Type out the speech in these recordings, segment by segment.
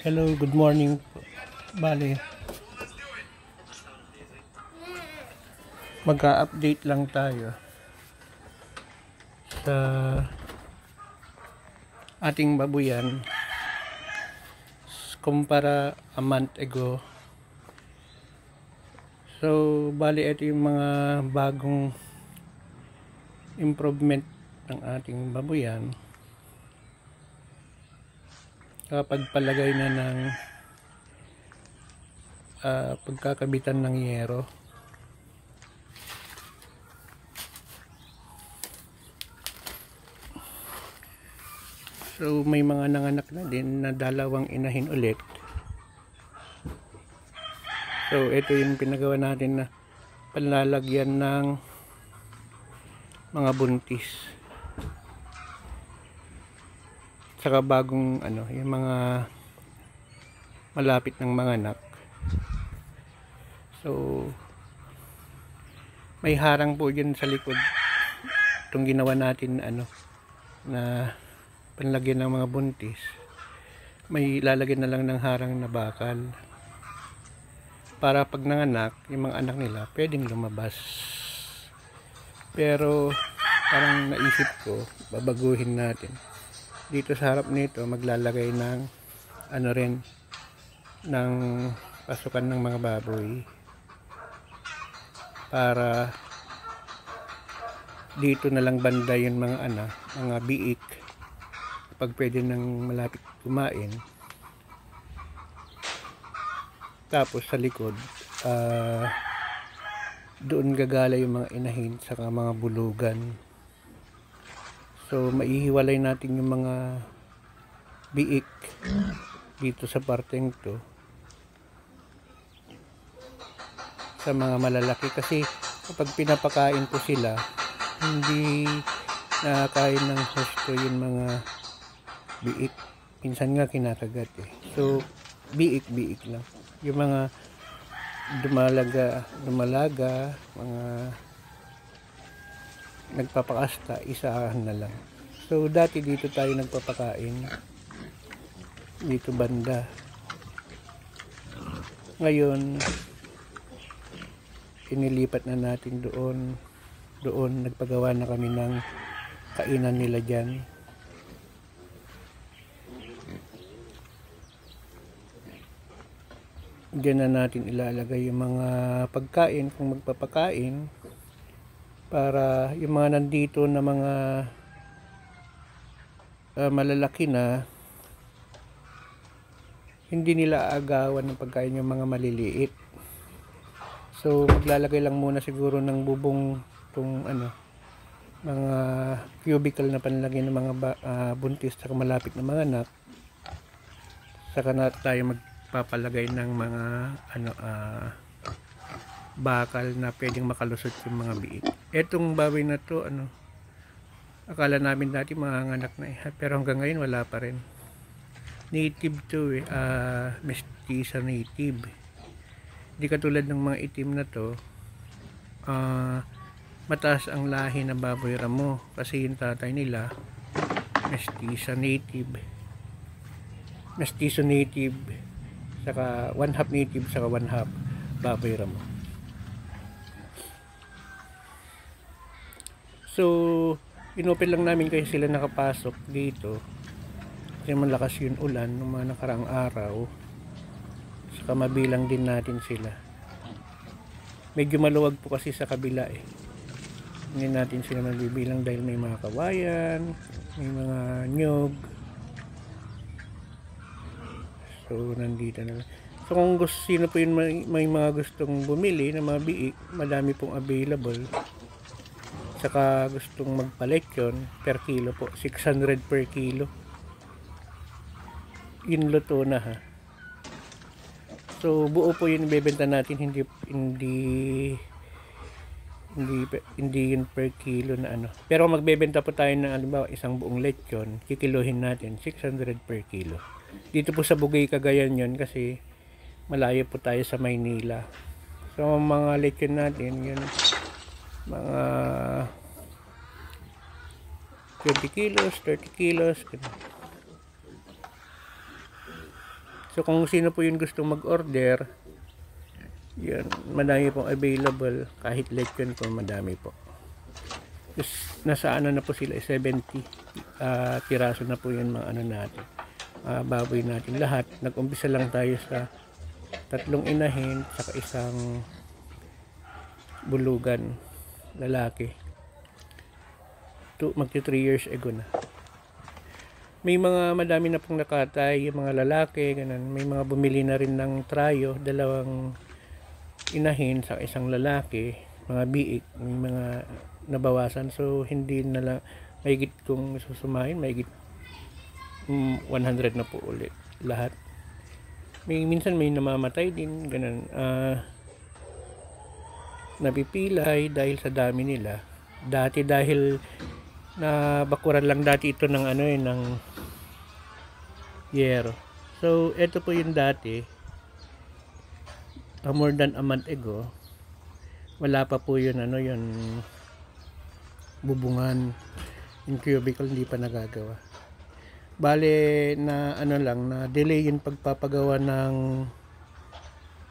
Hello, good morning. Bale, mag-update lang tayo sa ating babuyan kumpara a month ago. So, bale ito yung mga bagong improvement ng ating babuyan kapag palagay na ng pagkakabitan ng yero. So may mga nanganak na din na dalawang inahin ulit. So ito yung pinagawa natin na panlalagyan ng mga buntis. Saka bagong yung mga malapit ng mga anak. So may harang po dyan sa likod. Itong ginawa natin na panlagyan ng mga buntis. May lalagyan na lang ng harang na bakal para pag nanganak, yung mga anak nila pwedeng lumabas. Pero parang naisip ko, babaguhin natin. Dito sa harap nito maglalagay ng ng pasukan ng mga baboy para dito na lang banda yung mga biik pag pwede nang malapit kumain. Tapos sa likod doon gagala yung mga inahin saka mga bulugan. So maihiwalay natin yung mga biik dito sa parteng to sa mga malalaki, kasi kapag pinapakain ko sila hindi nakakain ng husto yung mga biik. Minsan nga kinakagat So biik lang. Yung mga dumalaga, mga nagpapakasta, isahan na lang. So dati dito tayo nagpapakain, dito banda. Ngayon inilipat na natin doon nagpagawa na kami ng kainan nila dyan. Diyan na natin ilalagay yung mga pagkain kung magpapakain, para yung mga nandito na mga malalaki na hindi nila aagawan ng pagkain yung mga maliliit. So maglalagay lang muna siguro ng bubong tong mga cubicle na panlagyan ng mga buntis sa malapit na mga anak. Saka na tayo magpapalagay ng mga bakal na pwedeng makalusot yung mga biik. Etong baboy na to akala namin dati mga anak na pero hanggang ngayon wala pa rin. Native to mestiza native. Di katulad ng mga itim na to, mataas ang lahi ng baboy ramo kasi yung tatay nila mestizo native, saka 1/2 native saka 1/2 baboy ramo. So inopen lang namin kasi sila nakapasok dito kasi malakas yung ulan ng mga nakaraang araw. Saka mabilang din natin sila. Medyo maluwag po kasi sa kabila Hindi natin sila mabibilang dahil may mga kawayan, may mga nyog. So nandito na lang. So kung sino po yun may mga gustong bumili ng mga biik, madami pong available. Saka gustong magpalechon per kilo po, 600 per kilo. Yun luto na So buo po yun ibebenta natin, hindi yun per kilo na Pero magbebenta po tayo ng isang buong lechon, kikiluhin natin 600 per kilo. Dito po sa Bugay, Cagayan yun kasi malayo po tayo sa Maynila. So mga lechon natin yun mga 20 kilos, 30 kilos. So kung sino po yung gustong mag-order, yan, madami pong available. Kahit lechon po, madami po. Nasa ano na po sila, 70 piraso na po yun mga ano natin, baboy natin lahat. Nag-umpisa lang tayo sa 3 inahin saka isang bulugan lalaki. Magti 3 years ago na. May mga madami na pong nakatay, yung mga lalaki, ganun. May mga bumili na rin ng trayo, 2 inahin sa isang lalaki, mga biik, may mga nabawasan. So hindi na lang, mahigit kung susumahin, mahigit 100 na po ulit lahat. Minsan may namamatay din, ganun. Napipilay dahil sa dami nila. Dati dahil na bakuran lang dati ito ng ano ng yero. So ito po yung dati, more than a month ago, wala pa po yun yun bubungan, yung cubicle hindi pa nagagawa. Bale na lang na delay yung pagpapagawa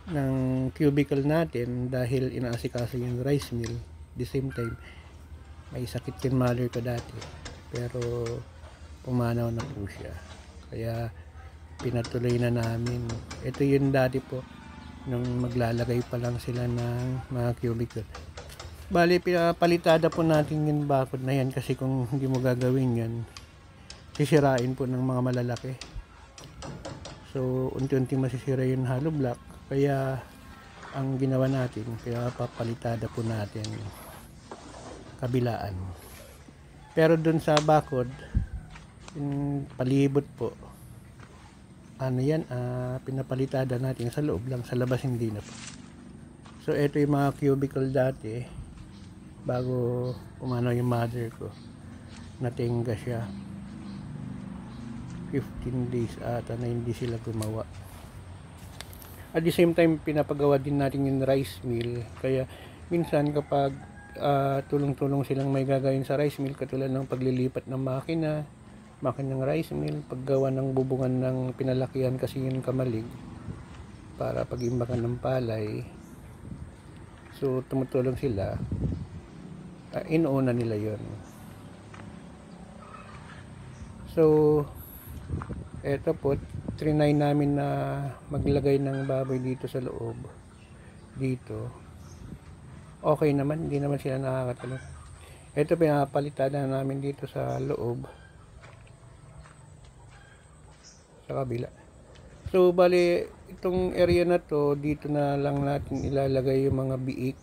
ng cubicle natin dahil inaasikaso yung rice mill. The same time may sakit yung mother ko dati, pero pumanaw na po siya, kaya pinatuloy na namin. Ito yung dati po nung maglalagay pa lang sila ng mga cubicle. Bali pinapalitada po natin yung bakod na yan, kasi kung hindi mo gagawin yan, sisirain po ng mga malalaki. So unti-unti masisira yung hollow block, kaya ang ginawa natin, kaya papalitada po natin kabilaan. Pero dun sa bakod, yung palibot po, pinapalitada natin sa loob lang, sa labas hindi na po. So ito yung mga cubicle dati bago umano yung mother ko, natingga siya 15 days ata na hindi sila gumawa. At the same time pinapagawa din natin yung rice mill, kaya minsan kapag tulong-tulong silang may gagawin sa rice mill, katulad ng paglilipat ng makinang rice mill, paggawa ng bubungan ng pinalakihan kasi yung kamalig para pag-imbakan ng palay. So tumutulong sila, inuuna nila yon. So eto po, trinay namin na maglagay ng baboy dito sa loob dito. Okay naman, hindi naman sila nakakatulog. Ito pinapalitada namin dito sa loob, sa kabila. So bali itong area na to, dito na lang natin ilalagay yung mga biik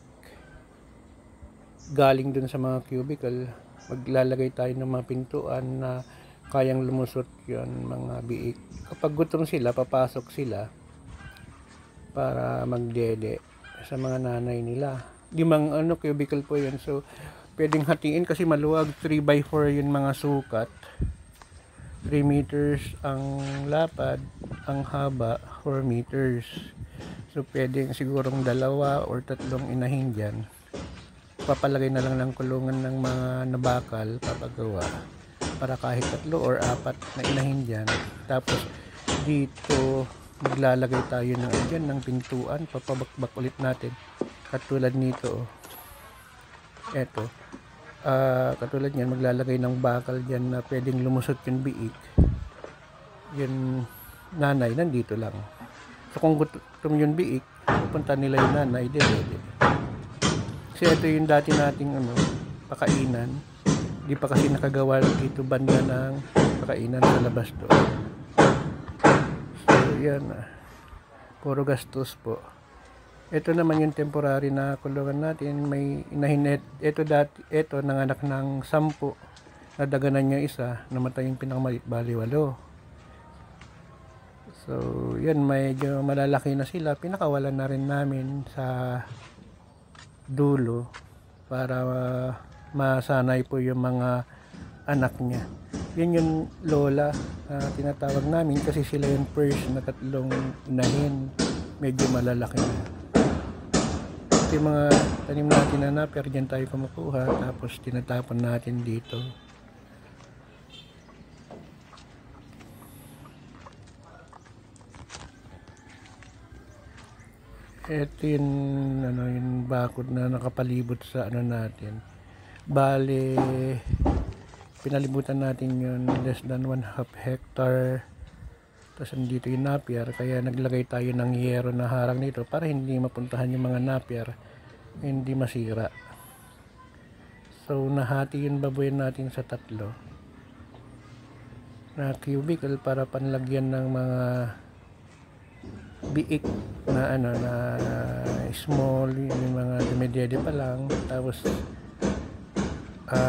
galing dun sa mga cubicle. Maglalagay tayo ng mga pintuan na kayang lumusot yon mga biik. Kapag gutom sila, papasok sila para magdede sa mga nanay nila. 5 cubicle po yun, so pwedeng hatiin kasi maluwag. 3x4 yun mga sukat, 3 meters ang lapad, ang haba 4 meters. So pwedeng sigurong 2 or 3 inahin dyan. Papalagay na lang ng kulungan ng mga nabakal, papagawa para kahit 3 or 4 na inahin dyan. Tapos dito maglalagay tayo ng pintuan, papabakbak ulit natin katulad nito. Eto, katulad yan, maglalagay ng bakal dyan na pwedeng lumusot yung biik. Yung nanay nandito lang. So kung gutom yung biik, pupunta nila yung nanay dire. Kasi ito yung dati nating pakainan. Di pa kasi nakagawa dito banda ng pakainan sa labas doon. So yan, puro gastos po. Ito naman yung temporary na kulungan natin. May inahin. Ito nanganak ng 10. Nadaganan niya isa. Namatay yung pinakamalit, bali 8. So yan, medyo malalaki na sila. Pinakawalan na rin namin sa dulo para masanay po yung mga anak niya. Yun yung lola tinatawag namin, kasi sila yung first na 3 inahin. Medyo malalaki na. Yung mga tanim natin na naper, dyan tayo kumukuha, tapos tinatapon natin dito. Ito yung ano, yung bakod na nakapalibot sa ano natin. Bale, pinalibutan natin yun less than 1/2 hectare. Tapos andito yung napier, kaya naglagay tayo ng yero na harang dito para hindi mapuntahan yung mga napier, hindi masira. So nahati yung baboy natin sa tatlo na cubicle para panlagyan ng mga biik na ano na small, yung mga dumedede pa lang. Tapos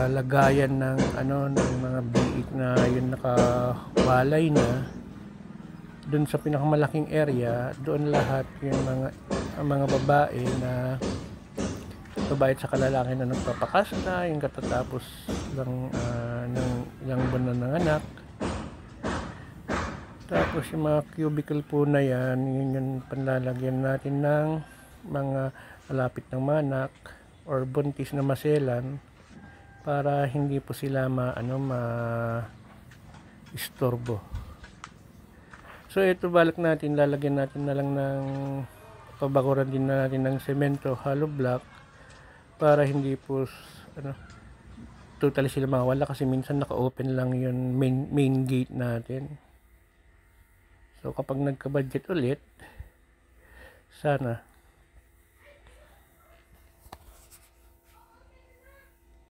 lagayan ng ano ng mga biik na yun nakawalay na. Doon sa pinakamalaking area, doon lahat yung mga babae na babae at sa kalalaki na nagpapakasta, yung katatapos ng ilang buwan na ng anak. Tapos yung mga cubicle po na yan, yun yung panlalagyan natin ng mga malapit ng manak or buntis na maselan para hindi po sila istorbo. So ito balak natin, lalagyan natin na lang ng pabakuran din natin ng semento, hollow block para hindi po totally sila mawala kasi minsan naka-open lang yung main gate natin. So kapag nagka-budget ulit, sana